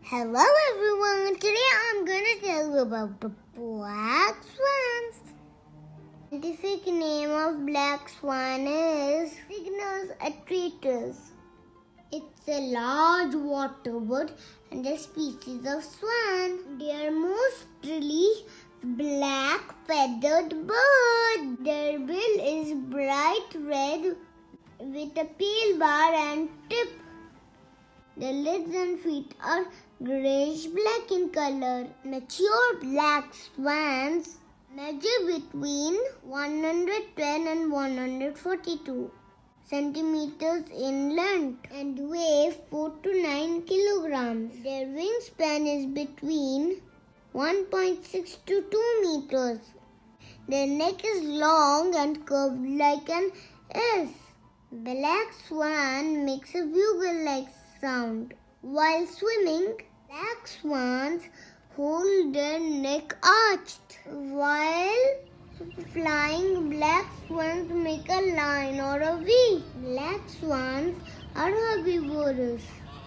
Hello everyone, today I'm going to tell you about the black swans. The scientific name of black swan is Cygnus atritus. It's a large water bird and a species of swan. They are mostly black feathered bird. Their bill is bright red with a pale bar and tip. Their legs and feet are grayish-black in color. Mature black swans measure between 110 and 142 centimeters in length and weigh 4 to 9 kilograms. Their wingspan is between 1.6 to 2 meters. Their neck is long and curved like an S. Black swan makes a bugle-like sound. While swimming, black swans hold their neck arched. While flying, black swans make a line or a V. Black swans are herbivorous.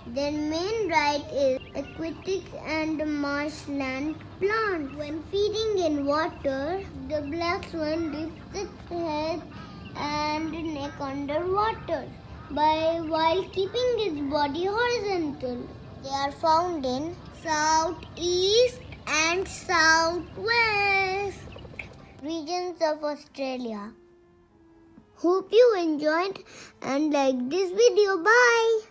Their main diet is aquatic and marshland plants. When feeding in water, the black swan dips its head and neck underwater while keeping its body horizontal. They are found in southeast and southwest regions of Australia. Hope you enjoyed and liked this video. Bye.